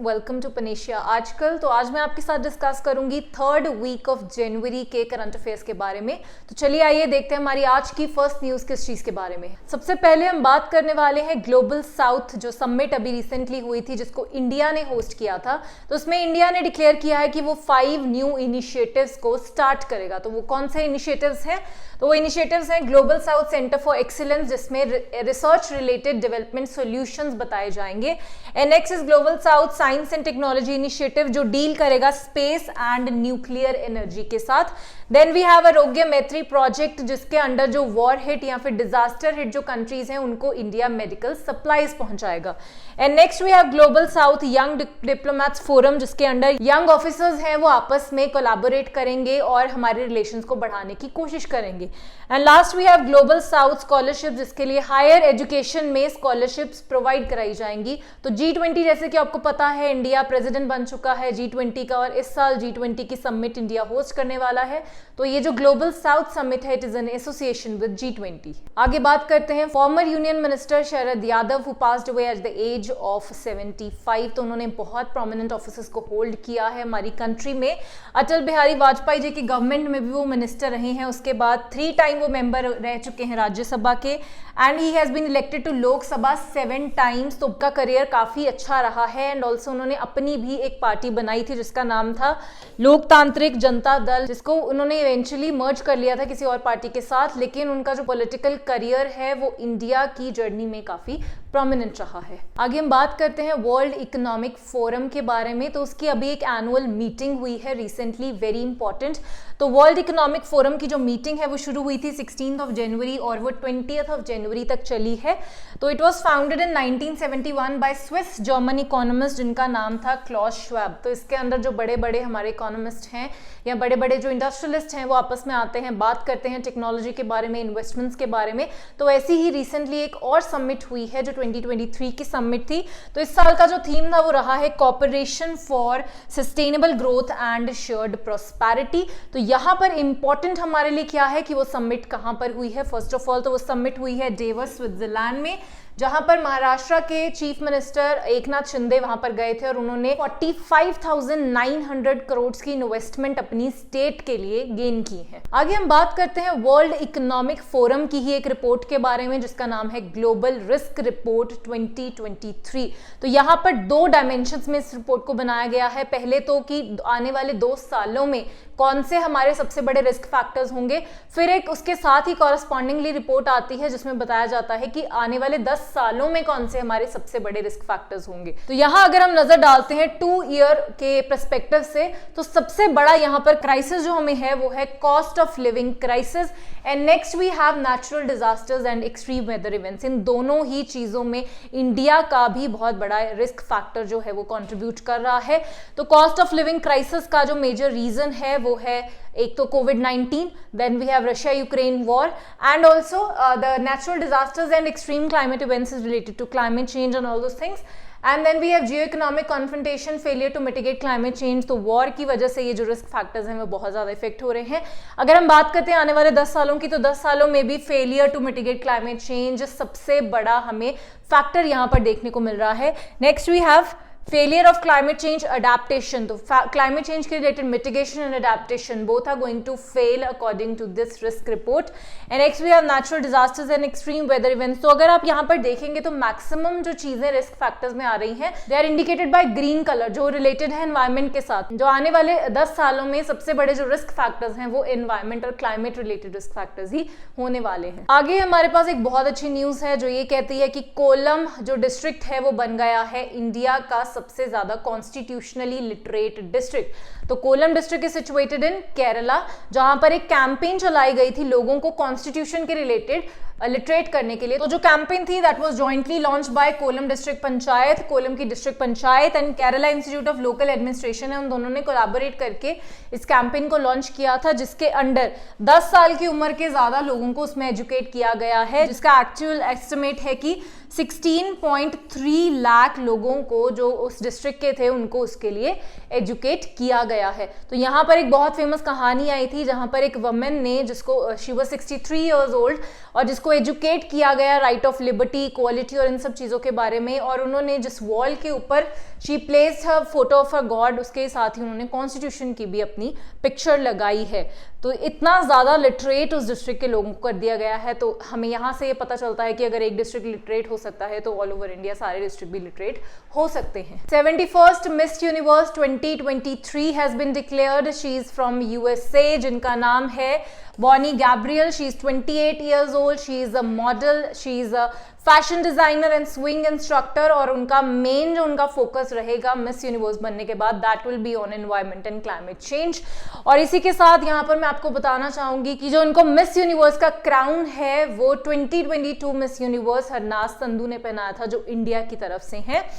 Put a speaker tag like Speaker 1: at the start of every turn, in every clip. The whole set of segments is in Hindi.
Speaker 1: वेलकम टू पनेशिया आजकल। तो आज मैं आपके साथ डिस्कस करूंगी थर्ड वीक ऑफ जनवरी के करंट अफेयर्स के बारे में। तो चलिए आइए देखते हैं हमारी आज की फर्स्ट न्यूज किस चीज के बारे में। सबसे पहले हम बात करने वाले हैं ग्लोबल साउथ जो समिट अभी रिसेंटली हुई थी, जिसको इंडिया ने होस्ट किया था। तो उसमें इंडिया ने डिक्लेयर किया है कि वो 5 न्यू इनिशिएटिव्स को स्टार्ट करेगा। तो वो कौन से इनिशिएटिव्स हैं? तो वो इनिशिएटिव्स हैं global south centre for excellence, जिसमें रिसर्च रिलेटेड डेवलपमेंट सॉल्यूशंस बताए जाएंगे। And next is global south science and technology initiative जो डील करेगा स्पेस एंड न्यूक्लियर एनर्जी के साथ। देन वी हैव आरोग्य मैत्री प्रोजेक्ट, जिसके अंडर जो वॉर हिट या फिर डिजास्टर हिट जो कंट्रीज हैं उनको इंडिया मेडिकल सप्लाईज पहुंचाएगा। And next we have global south young diplomats forum, जिसके अंडर यंग ऑफिसर्स हैं वो आपस में कोलैबोरेट करेंगे और हमारे रिलेशंस को बढ़ाने की कोशिश करेंगे। And last we have global south scholarship, जिसके लिए हायर एजुकेशन में स्कॉलरशिप्स प्रोवाइड कराई जाएंगी। तो G20 जैसे कि आपको पता है इंडिया प्रेसिडेंट बन चुका है G20 का, और इस साल G20 की समिट इंडिया होस्ट करने वाला है। तो ये जो ग्लोबल साउथ समिट है it is an association with G20। आगे बात करते हैं former union minister Sharad Yadav who passed away at the age of 75। तो उन्होंने बहुत प्रोमिनेंट ऑफिसेस को होल्ड किया है हमारी कंट्री में। अटल बिहारी वाजपेयी जी की गवर्नमेंट में भी वो मिनिस्टर रहे हैं। उसके बाद 3 टाइम वो मेंबर रह चुके हैं राज्यसभा के। And he has been elected to Lok Sabha 7 times. तो उनका करियर काफी अच्छा रहा है। एंड ऑल्सो उन्होंने अपनी भी एक पार्टी बनाई थी जिसका नाम था लोकतांत्रिक जनता दल, जिसको उन्होंने इवेंचुअली मर्ज कर लिया था किसी और पार्टी के साथ। लेकिन उनका जो पॉलिटिकल करियर है वो इंडिया की जर्नी में काफी प्रोमिनेंट रहा है। आगे हम बात करते हैं वर्ल्ड इकोनॉमिक फोरम के बारे में। तो उसकी अभी एक एनुअल मीटिंग हुई है रिसेंटली, वेरी इंपॉर्टेंट। तो वर्ल्ड इकोनॉमिक फोरम की जो मीटिंग है वो शुरू हुई थी 16 ऑफ जनवरी और वो 20 ऑफ जनवरी तक चली है। तो it was founded in 1971 bye Swiss German economist जिनका नाम था क्लॉस श्वाब। तो इसके अंदर जो बड़े बड़े हमारे इकोनॉमिस्ट हैं या बड़े बड़े जो इंडस्ट्रियलिस्ट हैं वो आपस में आते हैं, बात करते हैं टेक्नोलॉजी के बारे में, इन्वेस्टमेंट्स के बारे में। तो ऐसी ही रिसेंटली एक और समिट हुई है जो 2023 की समिट थी। तो इस साल का जो थीम था वो रहा है corporation for sustainable growth and shared prosperity. तो यहाँ पर इंपॉर्टेंट हमारे लिए क्या है कि वो समिट कहाँ पर हुई है। फर्स्ट ऑफ ऑल तो वो समिट हुई है डेवोस स्विट्जरलैंड में, जहां पर महाराष्ट्र के चीफ मिनिस्टर एकनाथ शिंदे वहां पर गए थे और उन्होंने 45,900 करोड़ की इन्वेस्टमेंट अपनी स्टेट के लिए गेन की है। आगे हम बात करते हैं वर्ल्ड इकोनॉमिक फोरम की ही एक रिपोर्ट के बारे में जिसका नाम है ग्लोबल रिस्क रिपोर्ट 2023। तो यहाँ पर 2 डायमेंशंस में इस रिपोर्ट को बनाया गया है। पहले तो कि आने वाले 2 सालों में कौन से हमारे सबसे बड़े रिस्क फैक्टर्स होंगे, फिर एक उसके साथ ही कॉरस्पॉन्डिंगली रिपोर्ट आती है जिसमें बताया जाता है कि आने वाले 10 सालों में कौन से हमारे सबसे बड़े रिस्क फैक्टर्स होंगे। तो यहां अगर हम नजर डालते हैं 2 ईयर के पर्सपेक्टिव से, तो सबसे बड़ा यहां पर क्राइसिस जो हमें है वो है cost of living crisis. And next we have natural disasters and extreme weather events. इन दोनों ही चीजों में इंडिया का भी बहुत बड़ा रिस्क फैक्टर जो है वो कंट्रीब्यूट कर रहा है। तो कॉस्ट ऑफ लिविंग क्राइसिस का जो मेजर रीजन है वो है एक तो कोविड-19, then we have Russia Ukraine war and also the natural disasters and extreme climate events is related to climate change and all those things. And then we have geo economic confrontation, failure to mitigate climate change. तो वॉर की वजह से ये जो रिस्क फैक्टर्स हैं वो बहुत ज्यादा इफेक्ट हो रहे हैं। अगर हम बात करते हैं आने वाले 10 सालों की, तो 10 सालों में भी failure to mitigate climate change सबसे बड़ा हमें फैक्टर यहाँ पर देखने को मिल रहा है। Next we have failure of climate change adaptation. तो क्लाइमेट चेंज के related mitigation and adaptation both are going to fail according to this risk report. And next we have natural disasters and extreme weather events. तो अगर आप यहाँ पर देखेंगे तो मैक्सिमम जो चीजें रिस्क फैक्टर्स में आ रही हैं they are indicated by green colour, जो रिलेटेड है एनवायरमेंट के साथ। जो आने वाले 10 सालों में सबसे बड़े जो रिस्क फैक्टर्स हैं वो एनवायरमेंट और क्लाइमेट रिलेटेड रिस्क फैक्टर्स ही होने वाले हैं। आगे हमारे पास एक बहुत अच्छी न्यूज है जो ये कहती है कि कोलम जो डिस्ट्रिक्ट है वो बन गया है इंडिया का सबसे ज्यादा कॉन्स्टिट्यूशनली लिटरेट डिस्ट्रिक्ट। तो Kollam district is situated in Kerala, जहां पर एक कैंपेन चलाई गई थी लोगों को कॉन्स्टिट्यूशन के रिलेटेड लिटरेट करने के लिए। तो जो कैंपेन थी that was jointly launch by Kollam district panchayat, Kollam की district panchayat and Kerala institute of local administration है। उन दोनों ने कोलैबोरेट करके इस कैंपेन को लॉन्च किया था, जिसके अंडर 10 साल की उम्र के ज्यादा लोगों को उसमें एजुकेट किया गया है, जिसका एक्चुअल एस्टिमेट है कि 16.3 लाख लोगों को जो उस डिस्ट्रिक्ट के थे उनको उसके लिए एजुकेट किया गया है। तो यहाँ पर एक बहुत फेमस कहानी आई थी जहां पर एक वुमेन ने जिसको शी वाज 63 इयर्स ओल्ड और जिसको जिसको एजुकेट किया गया राइट ऑफ लिबर्टी, इक्वालिटी और इन सब चीज़ों के बारे में। और उन्होंने जिस वॉल के ऊपर she placed her photo of a God, उसके साथ ही उन्होंने कॉन्स्टिट्यूशन की भी अपनी पिक्चर लगाई है। तो इतना ज़्यादा लिटरेट उस डिस्ट्रिक्ट के लोगों को कर दिया गया है। तो हमें यहाँ से ये पता चलता है कि अगर एक डिस्ट्रिक्ट लिटरेट हो सकता है तो ऑल ओवर इंडिया सारे डिस्ट्रिक्ट भी लिटरेट हो सकते हैं। 71st miss universe 2023 has been declared. She is from USA, जिनका नाम है Bonnie Gabriel. She is 28 years old. She is a model, she is a fashion designer and swing instructor. और उनका मेन जो उनका फोकस रहेगा मिस यूनिवर्स बनने के बाद, that will be on environment and climate change. और इसी के साथ यहाँ पर मैं आपको बताना चाहूंगी कि जो उनको मिस यूनिवर्स का क्राउन है वो 2022 मिस यूनिवर्स हरनाज संधू ने पहनाया था, जो इंडिया की तरफ से है।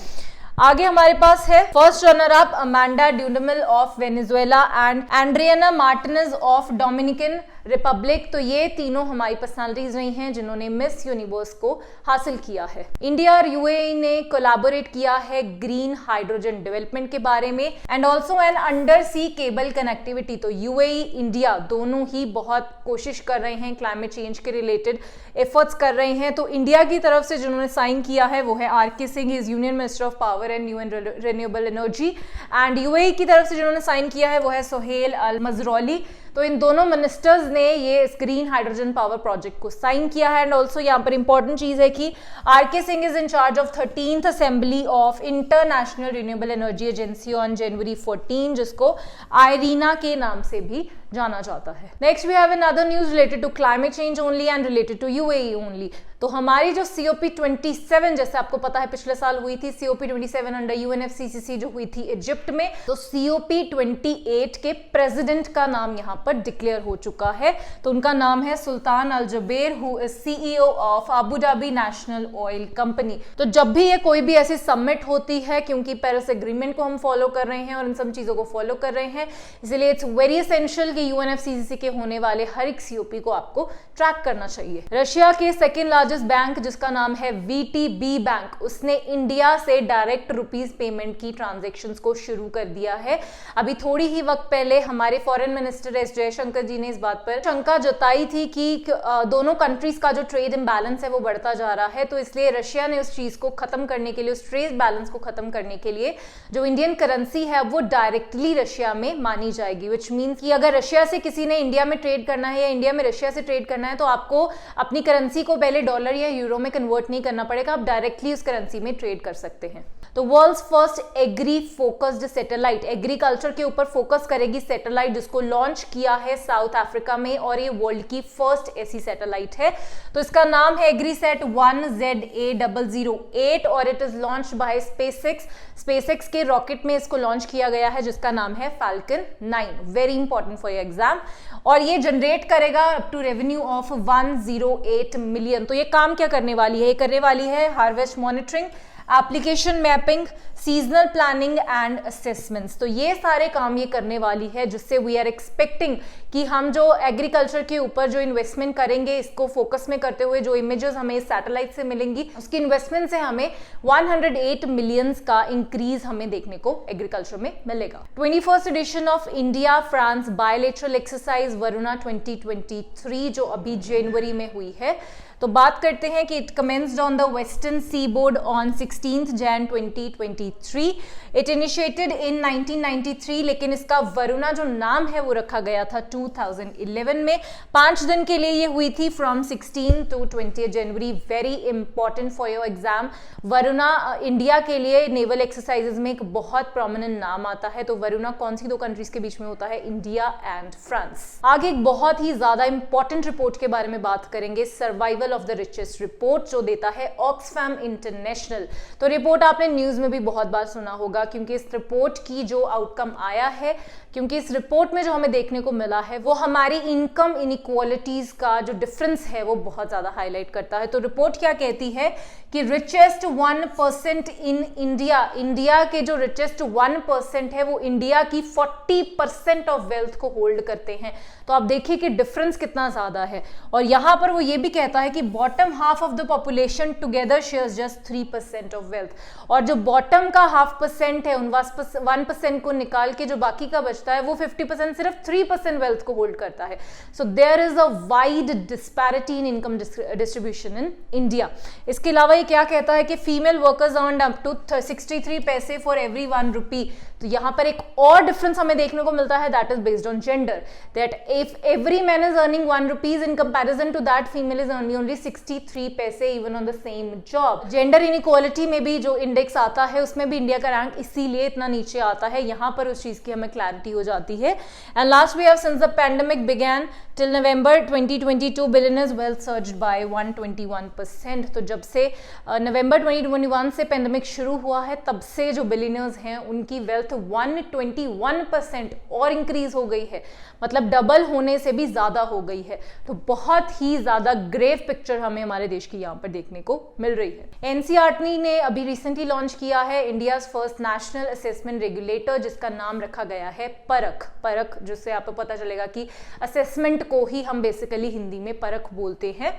Speaker 1: आगे हमारे पास है first runner up Amanda Dudamel of Venezuela and Andreina Martinez of Dominican Republic. तो ये तीनों हमारी पर्सनालिटीज रही हैं जिन्होंने मिस यूनिवर्स को हासिल किया है। इंडिया और यूएई ने कोलैबोरेट किया है ग्रीन हाइड्रोजन डेवलपमेंट के बारे में and also an under sea cable connectivity. तो यूएई इंडिया दोनों ही बहुत कोशिश कर रहे हैं, क्लाइमेट चेंज के रिलेटेड एफर्ट्स कर रहे हैं। तो इंडिया की तरफ से जिन्होंने साइन किया है वो है R K. Singh, is union minister of power and new and renewable energy. And UAE की तरफ से जिन्होंने साइन किया है वो है सोहेल अल मजरौली। तो इन दोनों मिनिस्टर्स ने ये ग्रीन हाइड्रोजन पावर प्रोजेक्ट को साइन किया है। एंड ऑल्सो यहाँ पर इंपॉर्टेंट चीज है कि R K. Singh is in charge of 13th assembly of international renewable energy agency on January 14, जिसको आयरीना के नाम से भी जाना जाता है। Next we have another news related to climate change only and related to UAE only. तो हमारी जो COP27, जैसे आपको पता है पिछले साल हुई थी COP27 अंडर UNFCCC जो हुई थी इजिप्ट में, तो COP28 के प्रेसिडेंट का नाम यहाँ पर डिक्लेयर हो चुका है। तो उनका नाम है Sultan Al Jaber, who is CEO of Abu Dhabi National Oil Company. तो जब भी ये कोई भी ऐसी समिट होती है, क्योंकि पेरिस एग्रीमेंट को हम फॉलो कर रहे हैं और इन सब चीजों को फॉलो कर रहे हैं, इसलिए इट्स वेरी एसेंशियल कि UNFCCC के होने वाले हर एक COP को आपको ट्रैक करना चाहिए। रशिया के सेकेंड लार्जेस्ट बैंक जिसका नाम है VTB बैंक, उसने इंडिया से डायरेक्ट रुपीज पेमेंट की ट्रांजैक्शंस को शुरू कर दिया है। अभी थोड़ी ही वक्त पहले हमारे फॉरेन मिनिस्टर एस जयशंकर जी ने इस बात पर शंका जताई थी कि दोनों कंट्रीज का जो ट्रेड इम्बैलेंस है वो बढ़ता जा रहा है। तो इसलिए रशिया ने उस चीज को खत्म करने के लिए, उस ट्रेड बैलेंस को खत्म करने के लिए जो इंडियन करेंसी है वो डायरेक्टली रशिया में मानी जाएगी। विच मीन्स कि अगर रशिया से किसी ने इंडिया में ट्रेड करना है या इंडिया में रशिया से ट्रेड करना है, तो आपको अपनी करेंसी को पहले डॉलर या यूरो में कन्वर्ट नहीं करना पड़ेगा, आप डायरेक्टली उस करेंसी में ट्रेड कर सकते हैं। तो world's first agri focused satellite, agriculture के ऊपर फोकस करेगी सैटेलाइट, जिसको लॉन्च किया है साउथ अफ्रीका में, और ये वर्ल्ड की फर्स्ट ऐसी सैटेलाइट है। तो इसका नाम है एग्रीसैट 1ZA008 और it is launch by SpaceX के रॉकेट में इसको लॉन्च किया गया है, जिसका नाम है Falcon 9। Very important for your exam. और ये जनरेट करेगा up to revenue of 108 million. तो ये काम क्या करने वाली है? ये करने वाली है harvest monitoring, application mapping, seasonal planning and assessments. तो ये सारे काम ये करने वाली है, जिससे वी आर एक्सपेक्टिंग कि हम जो एग्रीकल्चर के ऊपर जो इन्वेस्टमेंट करेंगे, इसको फोकस में करते हुए जो इमेजेस हमें सैटेलाइट से मिलेंगी, उसकी इन्वेस्टमेंट से हमें 108 मिलियंस का इंक्रीज हमें देखने को एग्रीकल्चर में मिलेगा। 21st edition of India France bilateral exercise Varuna 2023 जो अभी जनवरी में हुई है, तो बात करते हैं कि it commenced on the western seaboard on 16th Jan 2023। It initiated in 1993, लेकिन इसका वरुणा जो नाम है वो रखा गया था 2011 में। 5 दिन के लिए ये हुई थी from 16 to 20 January. Very important for your exam. Varuna India के लिए नेवल एक्सरसाइजेज में एक बहुत प्रोमिनेंट नाम आता है। तो वरुणा कौन सी दो कंट्रीज के बीच में होता है? India and France. आगे एक बहुत ही ज्यादा इंपॉर्टेंट रिपोर्ट के बारे में बात करेंगे, survival of the richest report, जो देता है ऑक्सफैम इंटरनेशनल। तो रिपोर्ट आपने न्यूज में भी बहुत बार सुना होगा, क्योंकि इस रिपोर्ट की जो आउटकम आया है, क्योंकि इस रिपोर्ट में जो हमें देखने को मिला है वो हमारी इनकम इनइक्वालिटीज का जो डिफरेंस है वो बहुत ज्यादा हाईलाइट करता है। तो रिपोर्ट क्या कहती है कि रिचेस्ट 1% इन इंडिया के जो रिचेस्ट 1% है वो इंडिया की 40% ऑफ वेल्थ को होल्ड करते हैं। तो आप देखिए कि डिफरेंस कितना ज्यादा है। और यहां पर वो ये भी कहता है कि bottom half of the population together shares just 3% of wealth, और जो बॉटम का 0.5% है, उन 1% को निकाल के जो बाकी का बचता है वो 50% सिर्फ 3% वेल्थ को होल्ड करता है. So there is a wide disparity in income distribution in India. इसके अलावा ये क्या कहता है कि female workers earn up to 63 पैसे फॉर एवरी 1 रुपी. तो यहाँ पर एक और डिफरेंस हमें देखने को मिलता है, that is based on gender, that if every man is earning 1 rupees in comparison to that female is earning only 63 पैसे even on the same job. Gender inequality में भी जो इंडेक्स आता है उसमें भी इंडिया का रैंक इसीलिए इतना नीचे आता है. यहाँ पर उस चीज की हमें क्लैरिटी हो जाती है. And last we have since the pandemic began till November 2022 billionaires wealth surged by 121%. तो जब से नवंबर 2021 से पैंडेमिक शुरू हुआ है तब से जो बिलियनर्स हैं उनकी वेल्थ 121% और इंक्रीज हो गई है, मतलब डबल होने से भी ज्यादा हो गई है. तो बहुत ही ज्यादा ग्रेव पिक्चर हमें हमारे देश की यहाँ पर देखने को मिल रही है. एनसीईआरटी ने अभी रिसेंटली लॉन्च किया है India's first national assessment regulator, जिसका नाम रखा गया है परख. परख जिससे आपको पता चलेगा कि असेसमेंट को ही हम बेसिकली हिंदी में परख बोलते हैं.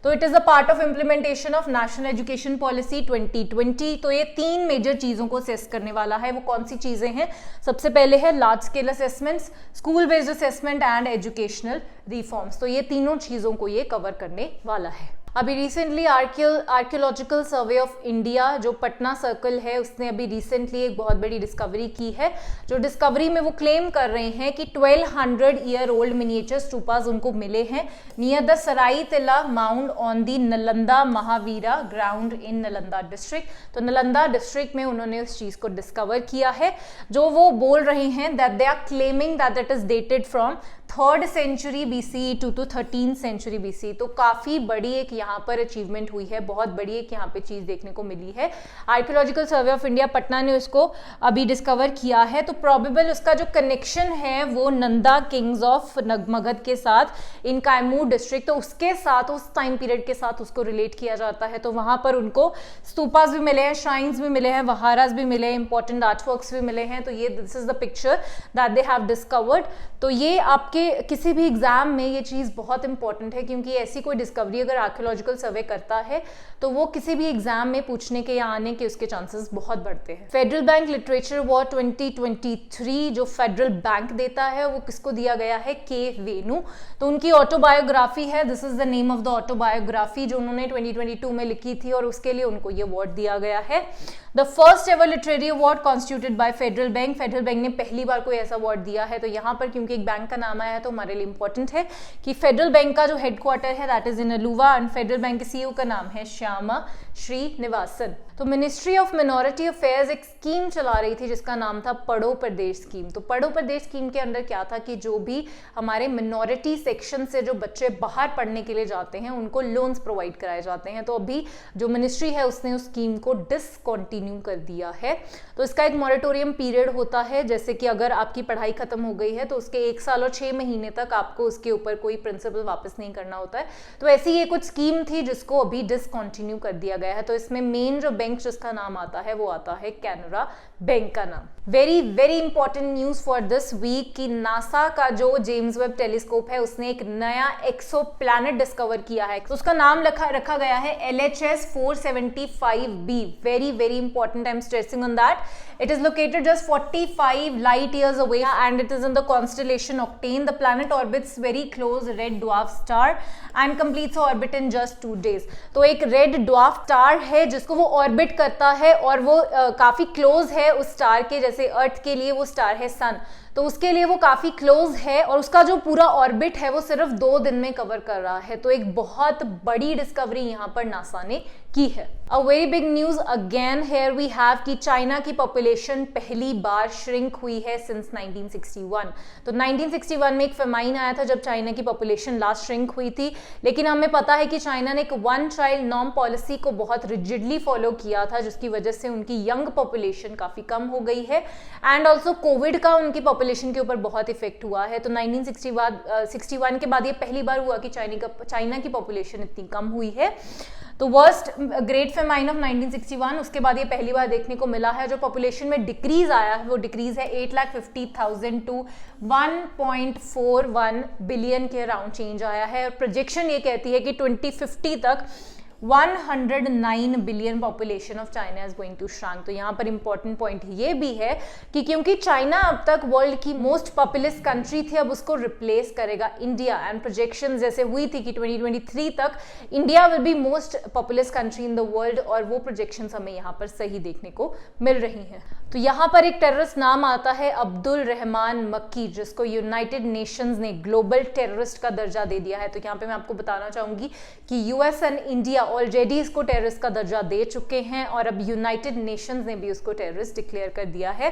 Speaker 1: तो it is a part of implementation of national education policy 2020. तो ये 3 मेजर चीजों को असेस करने वाला है. वो कौन सी चीजें हैं? सबसे पहले है large scale assessments, school based assessment and educational reforms. तो ये तीनों चीजों को ये कवर करने वाला है. अभी recently archaeological survey of India जो पटना सर्कल है उसने अभी रिसेंटली एक बहुत बड़ी डिस्कवरी की है. जो डिस्कवरी में वो क्लेम कर रहे हैं कि 1200 ईयर ओल्ड मिनिएचर स्तूपास उनको मिले हैं नियर द सराई तिला mound on the Nalanda Mahavira ground in Nalanda district. तो नलंदा डिस्ट्रिक्ट में उन्होंने उस चीज को डिस्कवर किया है. जो वो बोल रहे हैं that they are claiming that it is dated from 3rd century BCE to 13th century BCE. तो काफी बड़ी एक यहाँ पर अचीवमेंट हुई है, बहुत बड़ी एक यहाँ पे चीज देखने को मिली है. Archaeological survey of India Patna ने उसको अभी डिस्कवर किया है. तो प्रोबेबल उसका जो कनेक्शन है वो नंदा किंग्स ऑफ मगध के साथ इन कैमूर डिस्ट्रिक्ट, तो उसके साथ उस टाइम पीरियड के साथ उसको रिलेट किया जाता है. तो वहां पर उनको स्तूपास भी मिले हैं, श्राइन्स भी मिले हैं, वहारास भी मिले हैं, इंपॉर्टेंट आर्टवर्क्स भी मिले हैं. तो ये this is the picture that they have discovered. तो ये आपके किसी भी एग्जाम में ये चीज बहुत इंपॉर्टेंट है, क्योंकि ऐसी कोई डिस्कवरी अगर आर्कियोलॉजिकल सर्वे करता है तो वो किसी भी एग्जाम में पूछने के या आने के उसके चांसेस बहुत बढ़ते हैं. फेडरल बैंक लिटरेचर अवार्ड 2023 जो फेडरल बैंक देता है वो किसको दिया गया है? के वेणु. तो उनकी ऑटोबायोग्राफी है, this is the name of the autobiography जो उन्होंने 2022 में लिखी थी और उसके लिए उनको ये अवार्ड दिया गया है. The first ever literary award constituted by federal bank. Federal bank ने पहली बार कोई ऐसा अवार्ड दिया है. तो यहाँ पर क्योंकि एक बैंक का नाम आया है तो हमारे लिए इंपॉर्टेंट है कि फेडरल बैंक का जो हेडक्वार्टर है that is in Aluva and federal bank के सीईओ का नाम है श्यामा श्रीनिवासन. तो मिनिस्ट्री ऑफ मिनोरिटी अफेयर्स एक स्कीम चला रही थी जिसका नाम था पढ़ो प्रदेश स्कीम. तो पढ़ो प्रदेश स्कीम के अंदर क्या था कि जो भी हमारे मिनोरिटी सेक्शन से जो बच्चे बाहर पढ़ने के लिए जाते हैं उनको लोन्स प्रोवाइड कराए जाते हैं. तो अभी जो मिनिस्ट्री है उसने उस स्कीम को डिसकंटिन्यू कर दिया है. तो इसका एक मॉरेटोरियम पीरियड होता है, जैसे कि अगर आपकी पढ़ाई खत्म हो गई है तो उसके 1 साल और 6 महीने तक आपको उसके ऊपर कोई प्रिंसिपल वापस नहीं करना होता है. तो ऐसी ये कुछ स्कीम थी जिसको अभी डिसकंटिन्यू कर दिया गया है. तो इसमें मेन जो बैंक जिसका नाम आता है वो आता है कैनरा बैंक का नाम. Very very important news for this week कि नासा का जो जेम्स वेब टेलीस्कोप है उसने एक नया एक्सो प्लैनेट डिस्कवर किया है. तो उसका नाम रखा गया है LHS 475b. Very very important, I am stressing on that. It is located just 45 light years away and it is in the constellation Octane. The planet orbits very close red dwarf star and completes orbit in just 2 days. तो एक red dwarf star है जिसको वो ऑर्बिट करता है और वो काफी क्लोज है उस स्टार के, जैसे अर्थ के लिए वो स्टार है सन, तो उसके लिए वो काफी क्लोज है और उसका जो पूरा ऑर्बिट है वो सिर्फ 2 दिन में कवर कर रहा है. तो एक बहुत बड़ी डिस्कवरी यहाँ पर नासा ने की है. A very big news again here we have कि चाइना की पॉपुलेशन पहली बार श्रिंक हुई है सिंस 1961. तो 1961 में एक फेमाइन आया था जब चाइना की पॉपुलेशन लास्ट श्रिंक हुई थी, लेकिन हमें पता है कि चाइना ने एक 1 चाइल्ड नॉर्म पॉलिसी को बहुत रिजिडली फॉलो किया था जिसकी वजह से उनकी यंग पॉपुलेशन काफी कम हो गई है एंड ऑल्सो कोविड का उनकी पॉपुलेशन के ऊपर बहुत इफेक्ट हुआ है. तो 1961 के बाद ये पहली बार हुआ कि चाइना की पॉपुलेशन इतनी कम हुई है. तो वर्स्ट ग्रेट फेमाइन ऑफ 1961, उसके बाद ये पहली बार देखने को मिला है। जो पॉपुलेशन में डिक्रीज आया है वो डिक्रीज है 8,50,000 टू 1.41 बिलियन के अराउंड चेंज आया है। और प्रोजेक्शन ये कहती है कि 2050 तक 109 billion population of China is going to shrink. तो यहाँ पर इंपॉर्टेंट पॉइंट ये भी है कि क्योंकि चाइना अब तक वर्ल्ड की मोस्ट पॉपुलस कंट्री थी, अब उसको रिप्लेस करेगा इंडिया। एंड प्रोजेक्शन जैसे हुई थी कि 2023 तक India will be most populous country in the world, और वो प्रोजेक्शन हमें यहाँ पर सही देखने को मिल रही हैं। तो यहाँ पर एक टेररिस्ट नाम आता है अब्दुल रहमान मक्की, जिसको यूनाइटेड नेशंस ने ग्लोबल टेररिस्ट का दर्जा दे दिया है। तो यहाँ पे मैं आपको बताना चाहूंगी कि यूएस एंड इंडिया ऑलरेडी इसको टेररिस्ट का दर्जा दे चुके हैं, और अब यूनाइटेड नेशंस ने भी उसको टेररिस्ट डिक्लेयर कर दिया है।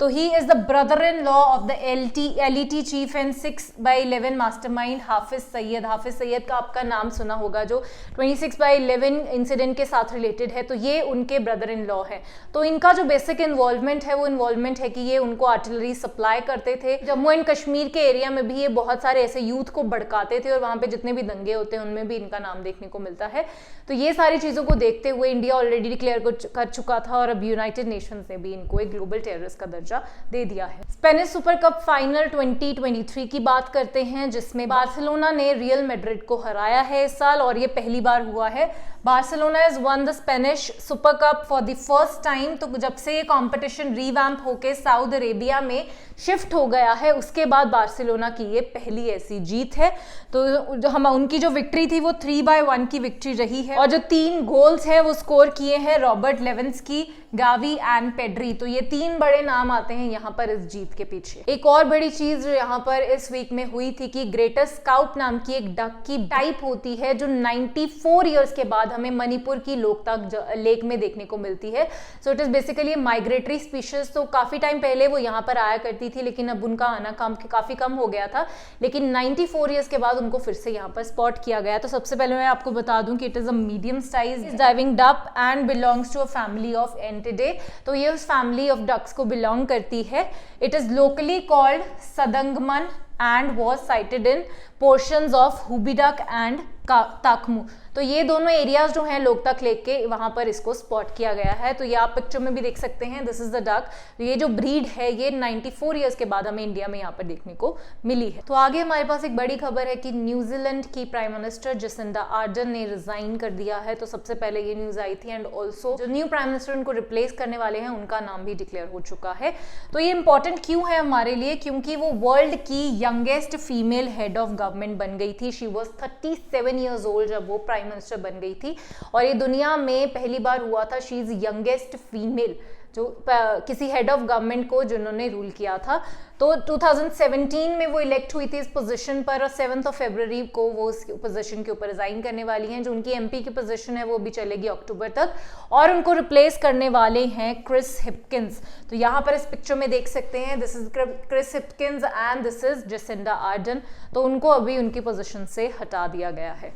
Speaker 1: तो he is the brother in law of the LeT chief and 6/11 mastermind Hafiz Saeed. Hafiz Saeed का आपका नाम सुना होगा, जो 26/11 इंसिडेंट के साथ रिलेटेड है। तो ये उनके ब्रदर इन लॉ है। तो इनका जो बेसिक इन्वॉल्वमेंट है वो इन्वॉल्वमेंट है कि ये उनको आर्टिलरी सप्लाई करते थे। जम्मू एंड कश्मीर के एरिया में भी ये बहुत सारे ऐसे यूथ को भड़काते थे, और वहां पे जितने भी दंगे होते हैं उनमें भी इनका नाम देखने को मिलता है। तो ये सारी चीजों को देखते हुए इंडिया ऑलरेडी डिक्लेयर कर चुका था, और अब यूनाइटेड नेशंस ने भी इनको एक ग्लोबल टेररिस्ट का दर्जा दे दिया है। स्पेनिश सुपर कप फाइनल 2023 की बात करते हैं, जिसमें बार्सिलोना ने रियल मैड्रिड को हराया है इस साल, और ये पहली बार हुआ है। Barcelona has one the Spanish super cup for the first time. तो जब से ये कंपटीशन रीवैम्प होके सऊदी अरेबिया में शिफ्ट हो गया है, उसके बाद बार्सिलोना की ये पहली ऐसी जीत है। तो जो उनकी जो विक्ट्री थी वो 3/1 की विक्ट्री रही है, और जो 3 गोल्स है वो स्कोर किए हैं रॉबर्ट लेवेंस्की, गावी एंड पेड्री। तो ये 3 बड़े नाम आते हैं यहाँ पर इस जीत के पीछे। एक और बड़ी चीज जो यहाँ पर इस वीक में हुई थी कि ग्रेटर स्काउट नाम की एक डक की टाइप होती है, जो 94 ईयर्स के बाद हमें मणिपुर की लोकतक लेक में देखने को मिलती है। So it is basically migratory species. तो काफी टाइम पहले वो यहाँ पर आया करती थी, लेकिन अब उनका आना काफी कम हो गया था, लेकिन 94 ईयर्स के बाद उनको फिर से यहाँ पर स्पॉट किया गया। तो सबसे पहले मैं आपको बता दूं कि it is a medium size diving duck and belongs to a family of Anatidae. तो ये उस फैमिली ऑफ डक्स को बिलोंग करती है। इट इज लोकली कॉल्ड सदंगमन and was sighted in portions of हुबीडक and ताकमू। तो ये दोनों एरियाज जो हैं लोकतक लेक के, वहां पर इसको स्पॉट किया गया है। तो ये आप पिक्चर में भी देख सकते हैं, दिस इज द डक। ये जो ब्रीड है ये 94 ईयर्स के बाद हमें इंडिया में यहाँ पर देखने को मिली है। तो आगे हमारे पास एक बड़ी खबर है कि न्यूजीलैंड की प्राइम मिनिस्टर जसिंडा आर्डन ने रिजाइन कर दिया है। तो सबसे पहले ये न्यूज आई थी, एंड ऑल्सो जो न्यू प्राइम मिनिस्टर उनको रिप्लेस करने वाले हैं उनका नाम भी डिक्लेयर हो चुका है। तो ये इंपॉर्टेंट क्यों है हमारे लिए, क्योंकि वो वर्ल्ड की youngest female head of government बन गई थी। शी वॉज 37 ईयर्स ओल्ड जब वो प्राइम मिनिस्टर बन गई थी, और ये दुनिया में पहली बार हुआ था। शी इज यंगेस्ट फीमेल जो किसी हेड ऑफ गवर्नमेंट को जिन्होंने रूल किया था। तो 2017 में वो इलेक्ट हुई थी इस पोजीशन पर, और 7 फरवरी को वो उस पोजीशन के ऊपर रिजाइन करने वाली हैं। जो उनकी एमपी की पोजीशन है वो भी चलेगी अक्टूबर तक, और उनको रिप्लेस करने वाले हैं क्रिस हिपकिंस। तो यहाँ पर इस पिक्चर में देख सकते हैं, this is Chris Hipkins and this is Jacinda Ardern. तो उनको अभी उनकी पोजीशन से हटा दिया गया है।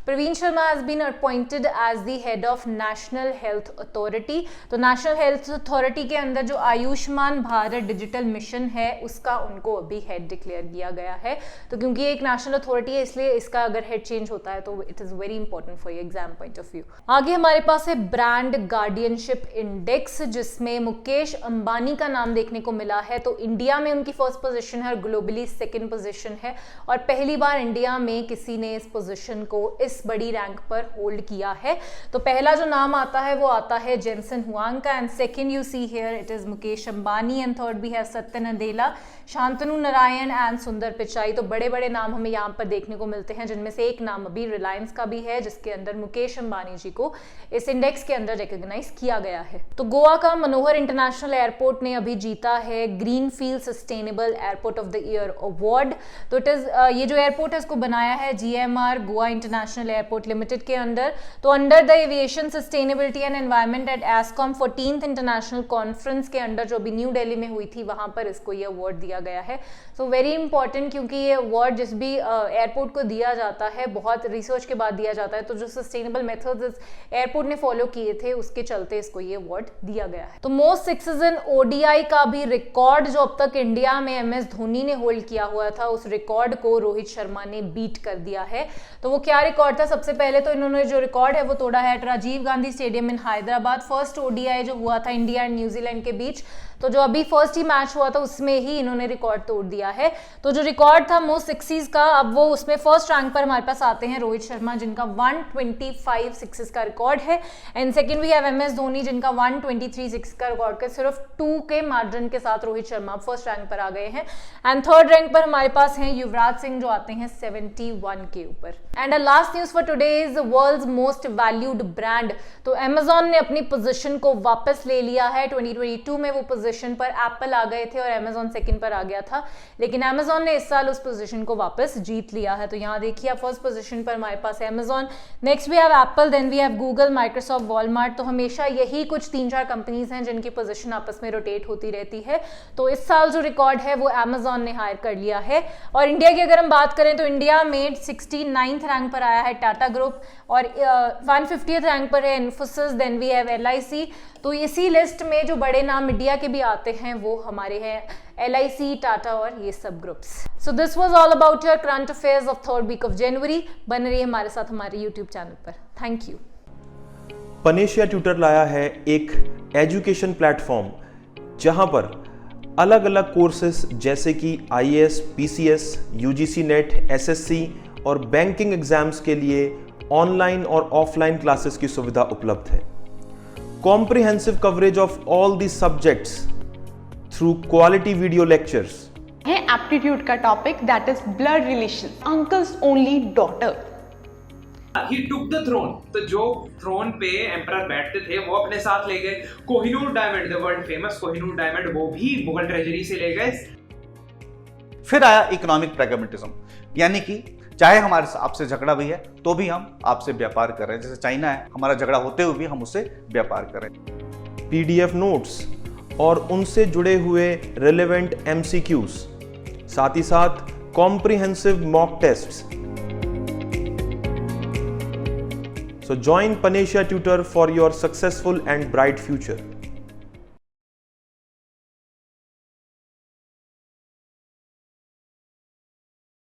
Speaker 1: Praveen Sharma has been appointed as the head of National Health Authority। तो नेशनल हेल्थ अथॉरिटी के अंदर जो आयुष्मान भारत डिजिटल मिशन है उसका उनको अभी हेड डिक्लेयर किया गया है। तो क्योंकि एक नेशनल अथॉरिटी है इसलिए इसका अगर हेड चेंज होता है तो it is very important for your exam point of view. आगे हमारे पास है ब्रांड गार्डियनशिप इंडेक्स, जिसमें मुकेश अंबानी का नाम देखने को मिला है। तो इंडिया में उनकी फर्स्ट पोजीशन है और ग्लोबली सेकेंड पोजीशन है, और पहली बार इंडिया में किसी ने इस पोजीशन को इस बड़ी रैंक पर होल्ड किया है। तो पहला जो नाम आता है वो आता है जेनसन हुआंग का, and second you see here it is Mukesh Ambani, and third भी है सत्य नदेला, शांतनु नारायण एंड सुंदर पिचाई। तो बड़े बड़े नाम हमें यहाँ पर देखने को मिलते हैं, जिनमें से एक नाम अभी रिलायंस का भी है, जिसके अंदर मुकेश अंबानी जी को इस इंडेक्स के अंदर रिकॉग्नाइज किया गया है। तो गोवा का मनोहर इंटरनेशनल एयरपोर्ट ने अभी जीता है greenfield sustainable airport of the year award. तो इट इज ये जो एयरपोर्ट है इसको बनाया है GMR Goa international airport limited के अंदर। तो under the aviation sustainability and environment at एस्कॉम 14th इंटरनेशनल कॉन्फ्रेंस के अंडर जो अभी न्यू दिल्ली में हुई थी, वहां पर इसको ये अवार्ड दिया गया है। सो वेरी इंपॉर्टेंट, क्योंकि ये अवार्ड जिस भी एयरपोर्ट को दिया जाता है बहुत रिसर्च के बाद दिया जाता है। तो जो सस्टेनेबल मेथड्स इस एयरपोर्ट ने फॉलो किए थे उसके चलते इसको ये अवार्ड दिया गया है। तो मोस्ट सिक्सेस इन ODI का भी रिकॉर्ड जो अब तक इंडिया में MS धोनी ने होल्ड किया हुआ था, उस रिकॉर्ड को रोहित शर्मा ने बीट कर दिया है। तो वो क्या रिकॉर्ड रिकॉर्ड था, सबसे पहले तो इन्होंने जो रिकॉर्ड है वो तोड़ा है at Rajiv Gandhi stadium in Hyderabad. First ODI जो हुआ था इंडिया एंड न्यूजीलैंड के बीच, तो जो अभी फर्स्ट ही मैच हुआ था उसमें ही इन्होंने रिकॉर्ड तोड़ दिया है। तो जो रिकॉर्ड था मोस्ट सिक्सेस का, अब वो उसमें फर्स्ट रैंक पर हमारे पास आते हैं रोहित शर्मा जिनका 125 सिक्सेस का रिकॉर्ड है, and second we have MS Dhoni जिनका 123 सिक्स का रिकॉर्ड है। सिर्फ 2 के मार्जिन के साथ रोहित शर्मा फर्स्ट रैंक पर आ गए हैं। एंड थर्ड रैंक पर हमारे पास हैं युवराज सिंह जो आते हैं 71 के ऊपर। And last news for today is world's most valued brand. तो अमेजॉन ने अपनी पोजीशन को वापस ले लिया है। 2022 में वो पोजीशन पर एप्पल आ गए थे और अमेजॉन सेकंड पर आ गया था, लेकिन अमेजॉन ने इस साल उस पोजीशन को वापस जीत लिया है। तो यहाँ देखिए फर्स्ट पोजीशन पर हमारे पास है Amazon, next we have Apple, then we have Google, Microsoft, Walmart. तो हमेशा यही कुछ 3-4 कंपनीज हैं जिनकी पोजीशन आपस में रोटेट होती रहती है। तो इस साल जो रिकॉर्ड है वो अमेजॉन ने हायर कर लिया है। और इंडिया की अगर हम बात करें तो इंडिया में 69th रैंक पर आया है टाटा ग्रुप, और 150th रैंक पर है Infosys, then we have LIC। तो इसी लिस्ट में जो बड़े नाम इंडिया के भी आते हैं वो हमारे हैं LIC, टाटा और ये सब groups. So this was all about your current affairs of third week of January. बने रहिए हमारे साथ हमारे यूट्यूब चैनल पर। Thank you.
Speaker 2: पनेशिया ट्यूटर लाया है एक एजुकेशन प्लेटफॉर्म जहां पर अलग अलग कोर्सेस जैसे कि IAS, PCS, UGC net, SSC और बैंकिंग एग्जाम्स के लिए ऑनलाइन और ऑफलाइन क्लासेस की सुविधा उपलब्ध है। Comprehensive coverage of all the subjects through quality video lectures
Speaker 3: है। एप्टीट्यूड का topic that is blood relation, uncles only daughter.
Speaker 4: He took the throne. तो जो थ्रोन पे एम्परर बैठते थे वो अपने साथ ले गए। Kohinoor diamond, the world famous Kohinoor diamond, वो भी मुगल ट्रेजरी से ले गए।
Speaker 5: फिर आया इकोनॉमिक प्रैग्मेटिज्म, यानी कि चाहे हमारे आपसे झगड़ा भी है तो भी हम आपसे व्यापार कर रहे हैं। जैसे चाइना है, हमारा झगड़ा होते हुए भी हम उससे व्यापार करें।
Speaker 2: PDF नोट्स और उनसे जुड़े हुए रिलेवेंट MCQs, साथ ही साथ comprehensive mock tests. So join Panasia Tutor for your successful and bright future.